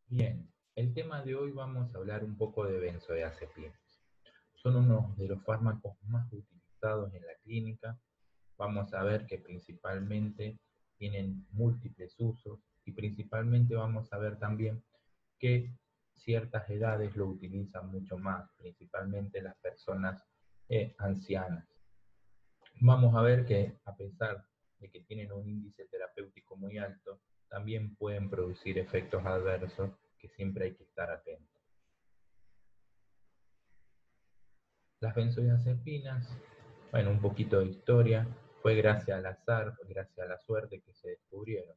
Bien, el tema de hoy vamos a hablar un poco de benzodiazepinas. Son uno de los fármacos más utilizados en la clínica. Vamos a ver que principalmente tienen múltiples usos y principalmente vamos a ver también que ciertas edades lo utilizan mucho más, principalmente las personas ancianas. Vamos a ver que a pesar de que tienen un índice terapéutico muy alto, también pueden producir efectos adversos que siempre hay que estar atentos. Las benzodiazepinas, bueno, un poquito de historia, fue gracias al azar, fue gracias a la suerte que se descubrieron.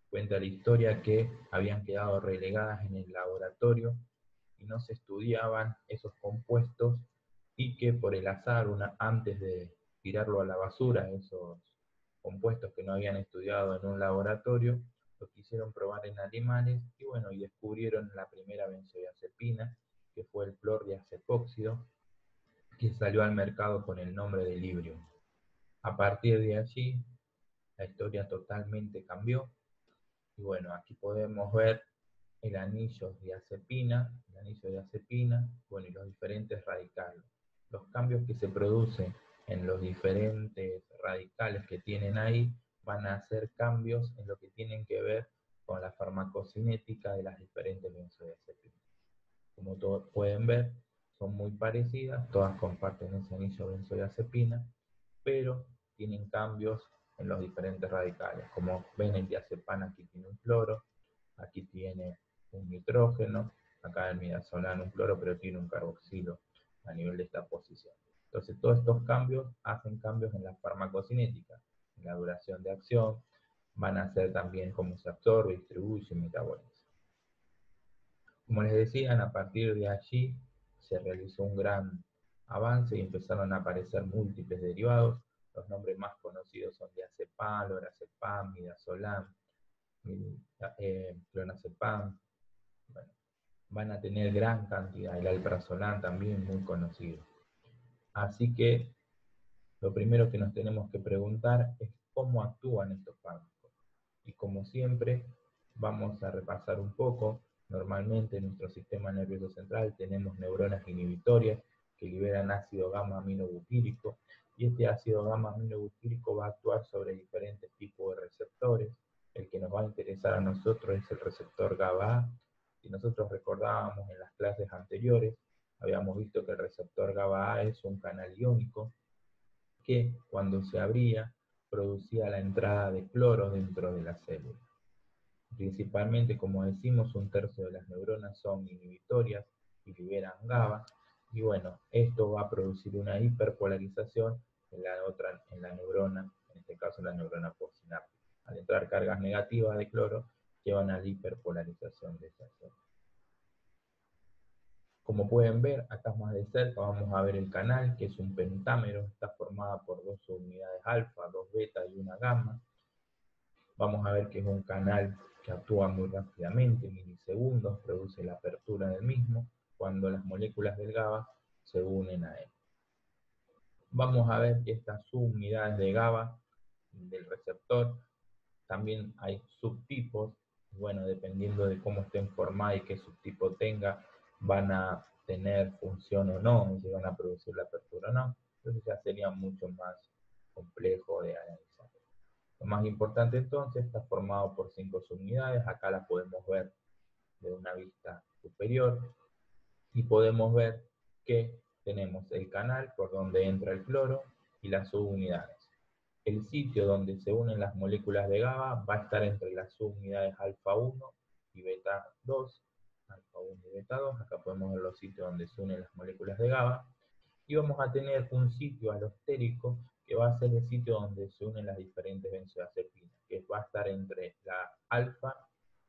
Cuenta la historia que habían quedado relegadas en el laboratorio y no se estudiaban esos compuestos y que por el azar, antes de tirarlo a la basura, esos compuestos que no habían estudiado en un laboratorio, lo quisieron probar en animales y bueno, y descubrieron la primera benzodiazepina, que fue el clordiazepóxido, que salió al mercado con el nombre de Librium. A partir de allí, la historia totalmente cambió. Y bueno, aquí podemos ver el anillo de azepina, bueno, y los diferentes radicales. Los cambios que se producen en los diferentes radicales que tienen ahí van a hacer cambios en lo que tienen que ver con la farmacocinética de las diferentes benzodiazepinas. Como todos pueden ver, son muy parecidas, todas comparten ese anillo benzodiazepina, pero tienen cambios en los diferentes radicales. Como ven, el diazepam aquí tiene un cloro, aquí tiene un nitrógeno, acá el midazolam un cloro, pero tiene un carboxilo a nivel de esta posición. Entonces, todos estos cambios hacen cambios en la farmacocinética, en la duración de acción, van a hacer también cómo se absorbe, distribuye y metaboliza. Como les decía, a partir de allí se realizó un gran avance y empezaron a aparecer múltiples derivados. Los nombres más conocidos son diazepam, lorazepam, midazolam, clonazepam. Bueno, van a tener gran cantidad, el alprazolam también muy conocido. Así que lo primero que nos tenemos que preguntar es cómo actúan estos fármacos. Y como siempre, vamos a repasar un poco. Normalmente en nuestro sistema nervioso central tenemos neuronas inhibitorias que liberan ácido gamma aminobutírico, y este ácido gamma aminobutírico va a actuar sobre diferentes tipos de receptores. El que nos va a interesar a nosotros es el receptor GABA. Si nosotros recordábamos en las clases anteriores, habíamos visto que el receptor GABA es un canal iónico que cuando se abría producía la entrada de cloro dentro de la célula. Principalmente, como decimos, un tercio de las neuronas son inhibitorias y liberan GABA, y bueno, esto va a producir una hiperpolarización en la neurona, en este caso la neurona postsináptica. Al entrar cargas negativas de cloro, llevan a la hiperpolarización de esa célula. Como pueden ver, acá más de cerca vamos a ver el canal, que es un pentámero, está formada por dos unidades alfa, dos beta y una gamma. Vamos a ver que es un canal que actúa muy rápidamente, en milisegundos, produce la apertura del mismo cuando las moléculas del GABA se unen a él. Vamos a ver que estas subunidades de GABA del receptor, también hay subtipos, bueno, dependiendo de cómo estén formadas y qué subtipo tenga, van a tener función o no, si van a producir la apertura o no. Entonces ya sería mucho más complejo de analizar. Lo más importante entonces está formado por 5 subunidades, acá las podemos ver de una vista superior y podemos ver que tenemos el canal por donde entra el cloro y las subunidades. El sitio donde se unen las moléculas de GABA va a estar entre las subunidades alfa 1 y beta 2, alfa 1 y beta 2, acá podemos ver los sitios donde se unen las moléculas de GABA, y vamos a tener un sitio alostérico que va a ser el sitio donde se unen las diferentes benzodiazepinas, que va a estar entre la alfa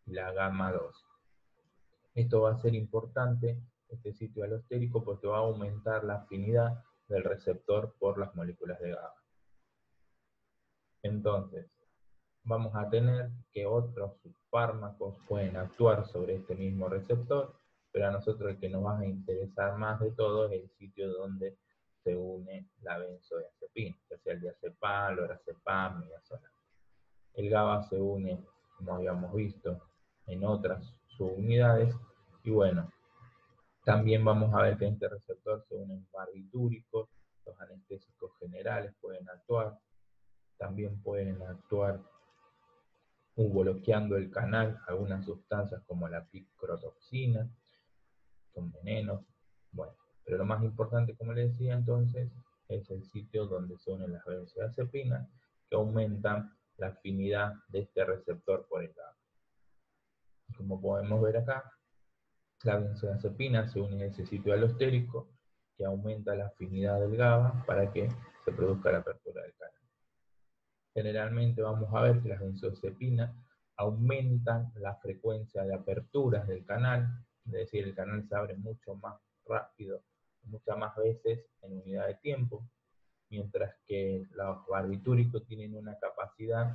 y la gamma 2. Esto va a ser importante, este sitio alostérico, porque va a aumentar la afinidad del receptor por las moléculas de GABA. Entonces, vamos a tener que otros fármacos pueden actuar sobre este mismo receptor, pero a nosotros el que nos va a interesar más de todo es el sitio donde se une la benzodiazepina, ya sea el diazepam, lorazepam, midazolam. El GABA se une, como habíamos visto, en otras subunidades. Y bueno, también vamos a ver que en este receptor se unen barbitúricos, los anestésicos generales pueden actuar, también pueden actuar bloqueando el canal algunas sustancias como la picrotoxina, son venenos. Bueno, pero lo más importante, como les decía entonces, es el sitio donde se unen las benzodiazepinas, que aumentan la afinidad de este receptor por el GABA. Como podemos ver acá, la benzodiazepina se une a ese sitio alostérico que aumenta la afinidad del GABA para que se produzca la apertura del canal. Generalmente vamos a ver que las benzodiazepinas aumentan la frecuencia de aperturas del canal, es decir, el canal se abre mucho más rápido, muchas más veces en unidad de tiempo, mientras que los barbitúricos tienen una capacidad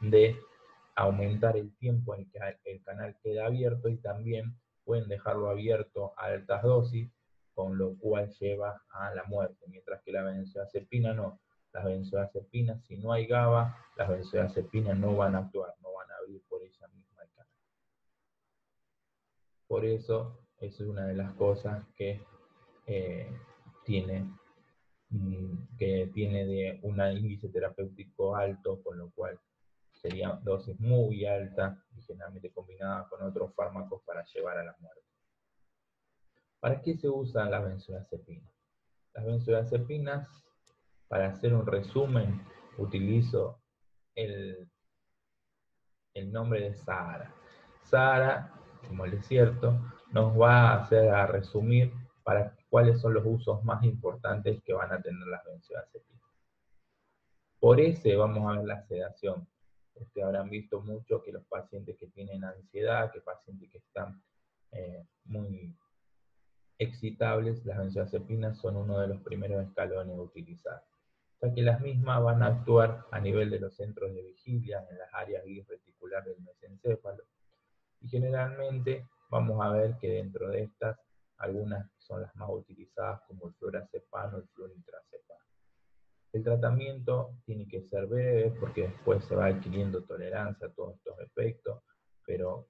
de aumentar el tiempo en que el canal queda abierto y también pueden dejarlo abierto a altas dosis, con lo cual lleva a la muerte, mientras que la benzodiazepina no. Las benzodiazepinas, si no hay GABA, las benzodiazepinas no van a actuar, no van a abrir por ella misma el canal. Por eso es una de las cosas que tiene de un índice terapéutico alto, con lo cual serían dosis muy altas y generalmente combinadas con otros fármacos para llevar a la muerte. ¿Para qué se usan las benzodiazepinas? Las benzodiazepinas, para hacer un resumen, utilizo el nombre de Sahara. Sahara, como el desierto, nos va a hacer a resumir para cuáles son los usos más importantes que van a tener las benzodiazepinas. Por ese vamos a ver la sedación. Habrán visto mucho que los pacientes que tienen ansiedad, que pacientes que están muy excitables, las benzodiazepinas son uno de los primeros escalones a utilizar, ya que las mismas van a actuar a nivel de los centros de vigilia, en las áreas gris reticular del mesencéfalo, y generalmente vamos a ver que dentro de estas, algunas son las más utilizadas, como el fluorazepam o el fluonitrazepam. El tratamiento tiene que ser breve porque después se va adquiriendo tolerancia a todos estos efectos, pero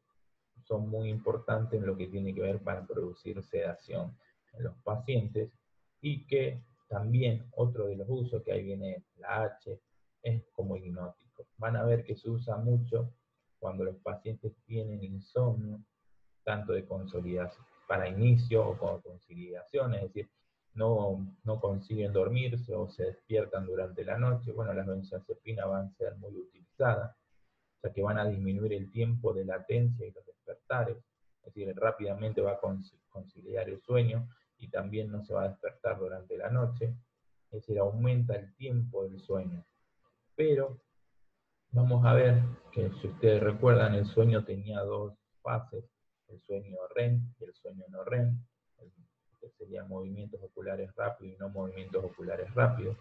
son muy importantes en lo que tiene que ver para producir sedación en los pacientes, y que también otro de los usos, que ahí viene la H, es como hipnótico. Van a ver que se usa mucho cuando los pacientes tienen insomnio, tanto de consolidación para inicio o como conciliación, es decir, no consiguen dormirse o se despiertan durante la noche. Bueno, las benzodiazepinas van a ser muy utilizadas, ya que van a disminuir el tiempo de latencia y los despertares, es decir, rápidamente va a conciliar el sueño y también no se va a despertar durante la noche, es decir, aumenta el tiempo del sueño. Pero vamos a ver que, si ustedes recuerdan, el sueño tenía dos fases, el sueño REM y el sueño no REM, que serían movimientos oculares rápidos y no movimientos oculares rápidos.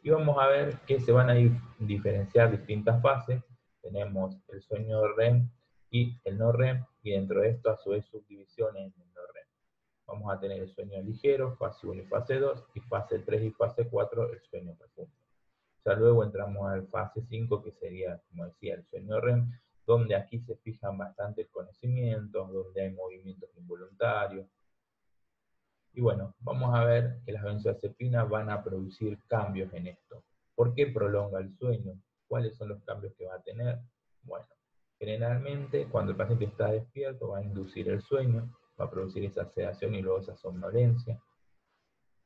Y vamos a ver que se van a diferenciar distintas fases. Tenemos el sueño REM y el no REM, y dentro de esto a su vez subdivisiones en el no REM. Vamos a tener el sueño ligero, fase 1 y fase 2, y fase 3 y fase 4 el sueño profundo. Ya luego entramos al fase 5, que sería, como decía, el sueño REM, donde aquí se fijan bastante el conocimiento, donde hay movimientos involuntarios. Y bueno, vamos a ver que las benzodiazepinas van a producir cambios en esto. ¿Por qué prolonga el sueño? ¿Cuáles son los cambios que va a tener? Bueno, generalmente cuando el paciente está despierto va a inducir el sueño, va a producir esa sedación y luego esa somnolencia.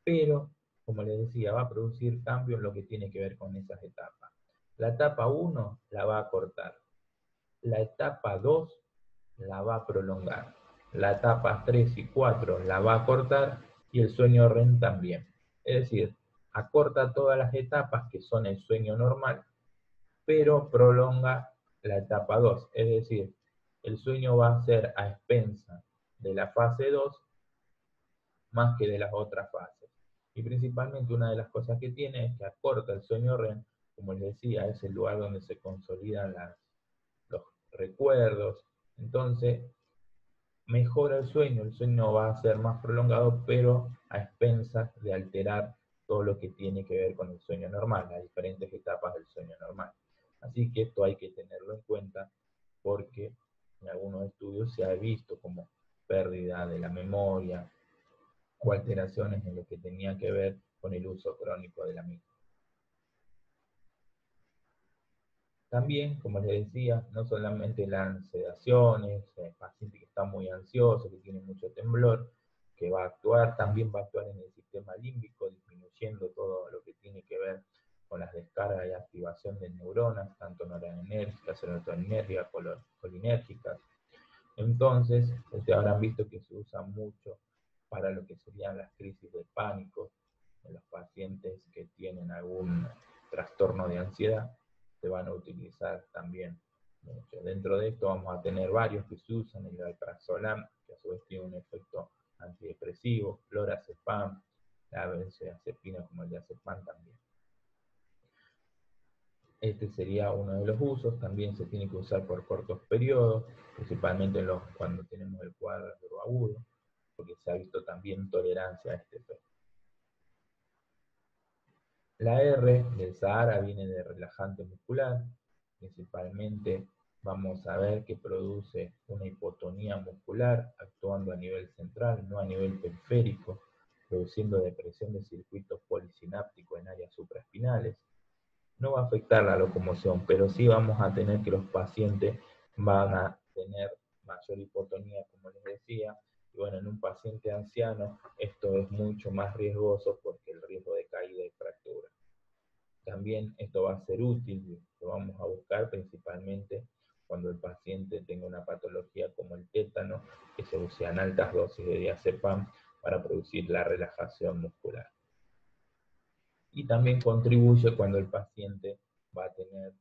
Pero, como les decía, va a producir cambios en lo que tiene que ver con esas etapas. La etapa 1 la va a cortar. La etapa 2 la va a prolongar. La etapa 3 y 4 la va a cortar, y el sueño REM también. Es decir, acorta todas las etapas que son el sueño normal, pero prolonga la etapa 2. Es decir, el sueño va a ser a expensa de la fase 2 más que de las otras fases. Y principalmente una de las cosas que tiene es que acorta el sueño REM, como les decía, es el lugar donde se consolidan los recuerdos. Entonces, mejora el sueño va a ser más prolongado, pero a expensas de alterar todo lo que tiene que ver con el sueño normal, las diferentes etapas del sueño normal. Así que esto hay que tenerlo en cuenta, porque en algunos estudios se ha visto como pérdida de la memoria o alteraciones en lo que tenía que ver con el uso crónico de la misma. También, como les decía, no solamente las sedaciones, el paciente que está muy ansioso, que tiene mucho temblor, que va a actuar, también va a actuar en el sistema límbico, disminuyendo todo lo que tiene que ver con las descargas y activación de neuronas, tanto noradrenérgicas, serotoninérgicas, colinérgicas. Entonces, ustedes habrán visto que se usa mucho para lo que serían las crisis de pánico en los pacientes que tienen algún trastorno de ansiedad, se van a utilizar también mucho. Dentro de esto vamos a tener varios que se usan, el alprazolam, que a su vez tiene un efecto antidepresivo, lorazepam, la benzodiazepina como el diazepam también. Este sería uno de los usos, también se tiene que usar por cortos periodos, principalmente cuando tenemos el cuadro agudo, porque se ha visto también tolerancia a este efecto. La R del Sahara viene de relajante muscular, principalmente vamos a ver que produce una hipotonía muscular actuando a nivel central, no a nivel periférico, produciendo depresión de circuitos polisinápticos en áreas supraespinales. No va a afectar la locomoción, pero sí vamos a tener que los pacientes van a tener mayor hipotonía, como les decía, y bueno, en un paciente anciano esto es mucho más riesgoso porque el riesgo de caída y fractura. También esto va a ser útil, lo vamos a buscar principalmente cuando el paciente tenga una patología como el tétano, que se usan altas dosis de diazepam para producir la relajación muscular. Y también contribuye cuando el paciente va a tener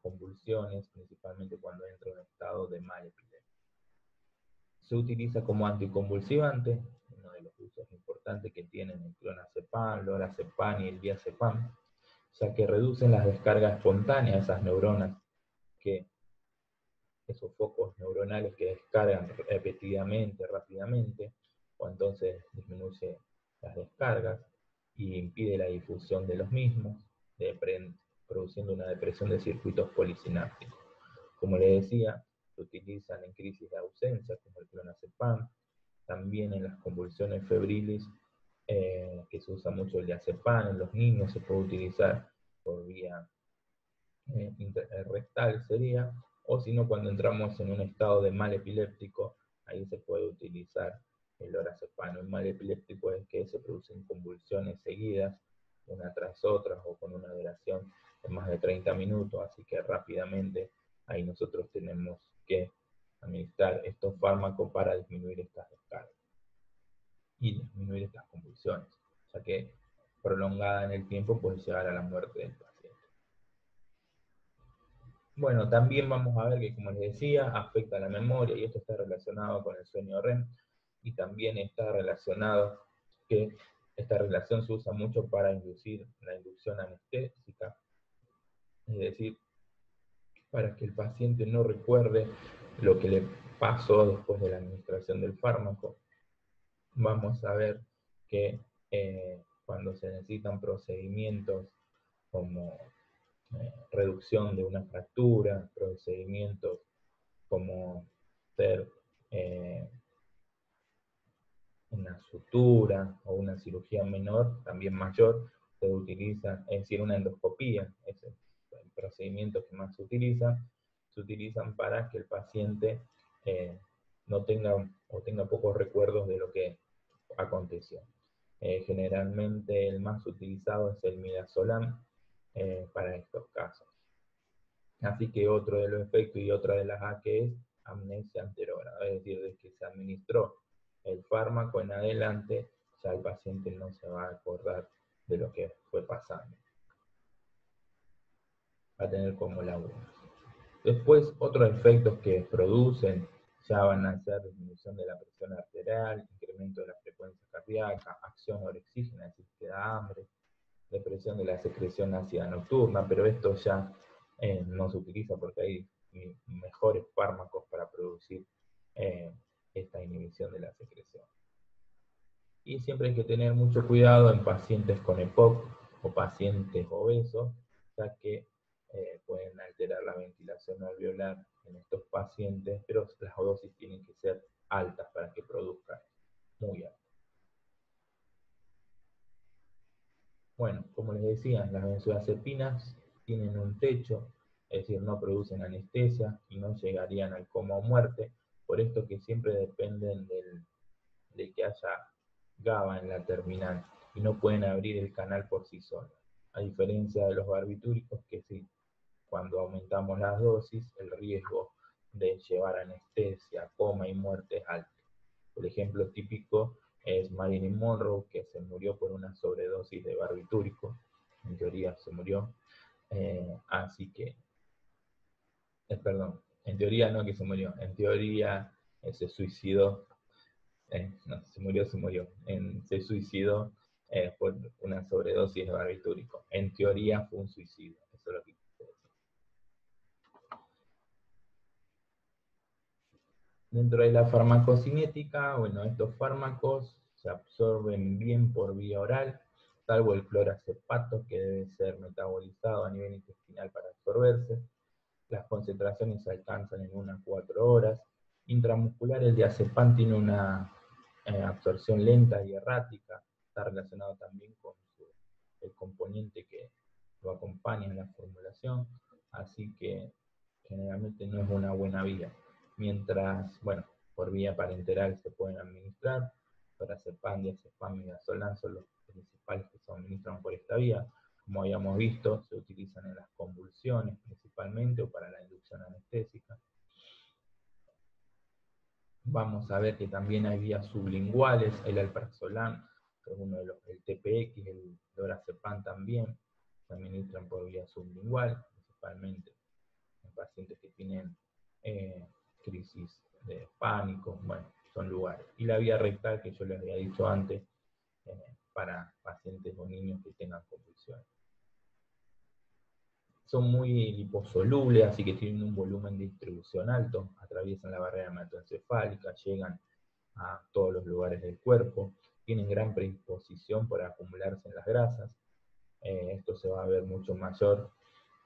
convulsiones, principalmente cuando entra en un estado de mal epilepsia. Se utiliza como anticonvulsivante, uno de los usos importantes que tienen el clonazepam, lorazepam y el diazepam, ya que reducen las descargas espontáneas de esas neuronas, esos focos neuronales que descargan repetidamente, rápidamente, o entonces disminuye las descargas y impide la difusión de los mismos, produciendo una depresión de circuitos polisinápticos. Como les decía, se utilizan en crisis de ausencia, como el clonazepam, también en las convulsiones febriles, que se usa mucho el diazepam, en los niños se puede utilizar por vía rectal sería, o si no, cuando entramos en un estado de mal epiléptico, ahí se puede utilizar el lorazepam. El mal epiléptico es que se producen convulsiones seguidas, una tras otra, o con una duración de más de 30 minutos, así que rápidamente ahí nosotros tenemos que administrar estos fármacos para disminuir estas descargas y disminuir estas convulsiones, ya que prolongada en el tiempo puede llegar a la muerte del paciente. Bueno, también vamos a ver que, como les decía, afecta a la memoria y esto está relacionado con el sueño REM y también está relacionado que esta relación se usa mucho para inducir la inducción anestésica, es decir, para que el paciente no recuerde lo que le pasó después de la administración del fármaco. Vamos a ver que cuando se necesitan procedimientos como reducción de una fractura, procedimientos como ser una sutura o una cirugía menor, también mayor, se utiliza, es decir, una endoscopía, es el procedimiento que más se utilizan para que el paciente no tenga o tenga pocos recuerdos de lo que aconteció. Generalmente el más utilizado es el midazolam para estos casos. Así que otro de los efectos y otra de las A que es amnesia anterógrada, es decir, desde que se administró el fármaco en adelante, ya el paciente no se va a acordar de lo que fue pasando. Va a tener como lagunas. Después, otros efectos que producen ya van a ser disminución de la presión arterial, incremento de la frecuencia cardíaca, acción orexígena, es decir, que da hambre, depresión de la secreción ácida nocturna, pero esto ya no se utiliza porque hay mejores fármacos para producir esta inhibición de la secreción. Y siempre hay que tener mucho cuidado en pacientes con EPOC o pacientes obesos, ya que pueden alterar la ventilación alveolar en estos pacientes, pero las dosis tienen que ser altas para que produzcan, muy altas. Bueno, como les decía, las benzodiazepinas tienen un techo, es decir, no producen anestesia y no llegarían al coma o muerte, por esto que siempre dependen de que haya GABA en la terminal y no pueden abrir el canal por sí solos. A diferencia de los barbitúricos, que sí, cuando aumentamos las dosis, el riesgo de llevar anestesia, coma y muerte es alto. El ejemplo típico es Marilyn Monroe, que se murió por una sobredosis de barbitúrico. En teoría se murió. Así que, perdón, en teoría no que se murió, en teoría se suicidó. No, se murió. Se suicidó por una sobredosis de barbitúrico. En teoría fue un suicidio. Eso es lo que quise decir. Dentro de la farmacocinética, bueno, estos fármacos se absorben bien por vía oral, salvo el clorazepato, que debe ser metabolizado a nivel intestinal para absorberse. Las concentraciones se alcanzan en unas 4 horas. Intramuscular, el diazepam tiene una absorción lenta y errática. Está relacionado también con el componente que lo acompaña en la formulación, así que generalmente no es una buena vía. Mientras, bueno, por vía parenteral se pueden administrar, clorazepam, diazepam y midazolam son los principales que se administran por esta vía. Como habíamos visto, se utilizan en las convulsiones principalmente o para la inducción anestésica. Vamos a ver que también hay vías sublinguales, el alprazolam, que es uno de los, el TPX, el lorazepam también, se administran por vía sublingual, principalmente en pacientes que tienen crisis de pánico, bueno, son lugares. Y la vía rectal, que yo les había dicho antes, para pacientes o niños que tengan convulsiones. Son muy liposolubles, así que tienen un volumen de distribución alto, atraviesan la barrera hematoencefálica, llegan a todos los lugares del cuerpo, tienen gran predisposición por acumularse en las grasas. Esto se va a ver mucho mayor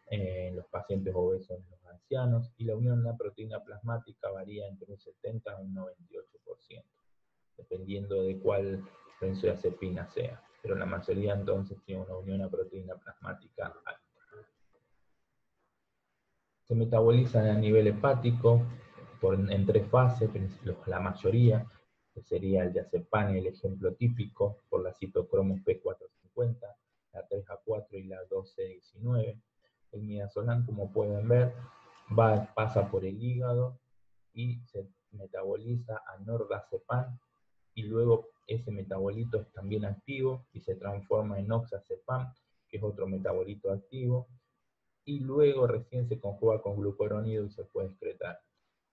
en los pacientes obesos, en los ancianos, y la unión de la proteína plasmática varía entre un 70 a un 98%, dependiendo de cuál benzodiazepina sea, pero la mayoría entonces tiene una unión a proteína plasmática alta. Se metabolizan a nivel hepático en 3 fases, la mayoría, que sería el diazepam, el ejemplo típico, por la citocromo P450, la 3A4 y la 12A19. El midazolam, como pueden ver, pasa por el hígado y se metaboliza a nordazepam, y luego ese metabolito es también activo y se transforma en oxazepam, que es otro metabolito activo, y luego recién se conjuga con glucurónido y se puede excretar.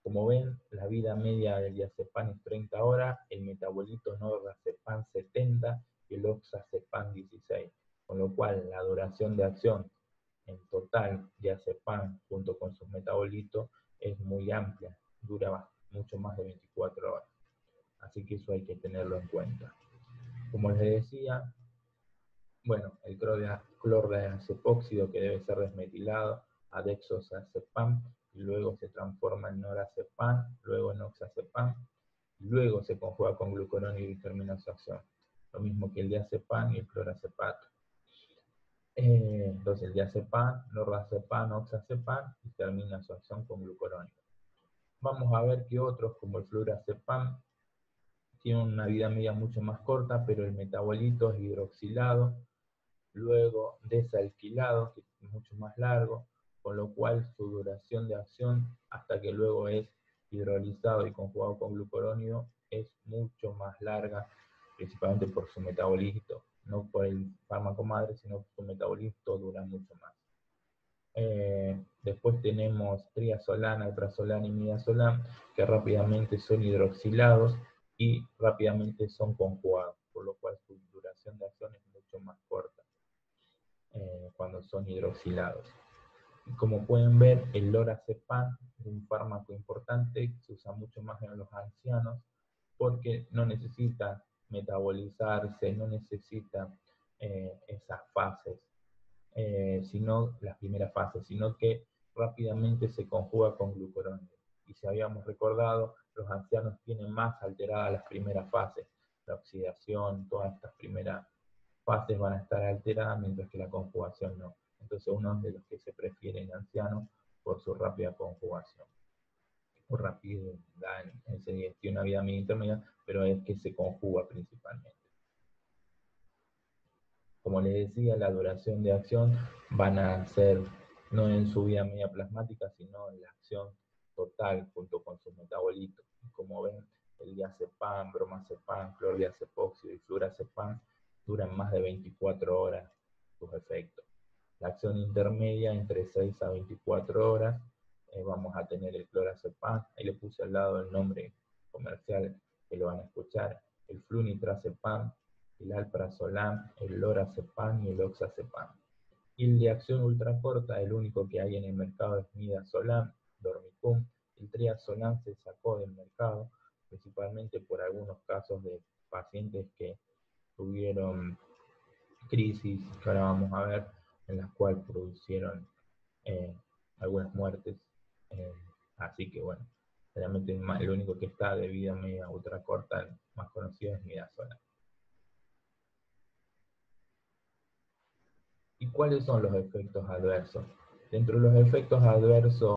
Como ven, la vida media del diazepam es 30 horas, el metabolito nordazepam 70 y el oxazepam 16, con lo cual la duración de acción en total diazepam junto con sus metabolitos es muy amplia, dura mucho más de 24 horas. Así que eso hay que tenerlo en cuenta. Como les decía, bueno, el clordiazepóxido, que debe ser desmetilado a dexazepam, y luego se transforma en norazepam, luego en oxazepam, y luego se conjuga con glucurónido y termina su acción. Lo mismo que el diazepam y el clorazepato. Entonces el diazepam, norazepam, oxazepam, y termina su acción con glucurónido. Vamos a ver que otros, como el flurazepam, tienen una vida media mucho más corta, pero el metabolito es hidroxilado, luego desalquilado, que es mucho más largo, con lo cual su duración de acción hasta que luego es hidrolizado y conjugado con glucurónido es mucho más larga, principalmente por su metabolismo, no por el fármaco madre, sino por su metabolismo dura mucho más. Después tenemos triazolam, alprazolam y midazolam, que rápidamente son hidroxilados y rápidamente son conjugados, por lo cual su duración de acción es mucho más corta cuando son hidroxilados. Y como pueden ver, el lorazepam es un fármaco importante, se usa mucho más en los ancianos porque no necesita metabolizarse, no necesita esas fases sino las primeras fases, sino que rápidamente se conjuga con glucurónidos. Y si habíamos recordado, los ancianos tienen más alteradas las primeras fases, la oxidación, todas estas primeras fases van a estar alteradas, mientras que la conjugación no. Entonces uno de los que se prefiere en ancianos por su rápida conjugación. O rapidez, tiene una vida media intermedia, pero es que se conjuga principalmente. Como les decía, la duración de acción van a ser no en su vida media plasmática, sino en la acción total junto con sus metabolitos. Como ven, el diazepam, bromazepam, clordiazepóxido y flurazepam duran más de 24 horas sus efectos. La acción intermedia entre 6 a 24 horas, vamos a tener el clorazepam, ahí le puse al lado el nombre comercial que lo van a escuchar, el flunitrazepam, el alprazolam, el lorazepam y el oxazepam. Y el de acción ultracorta, el único que hay en el mercado es midazolam, dormicum. El triazolam se sacó del mercado, principalmente por algunos casos de pacientes que tuvieron crisis, que ahora vamos a ver, en las cuales produjeron algunas muertes. Así que bueno, realmente el único que está de vida media ultracorta, el más conocido es midazolam. ¿Y cuáles son los efectos adversos? Dentro de los efectos adversos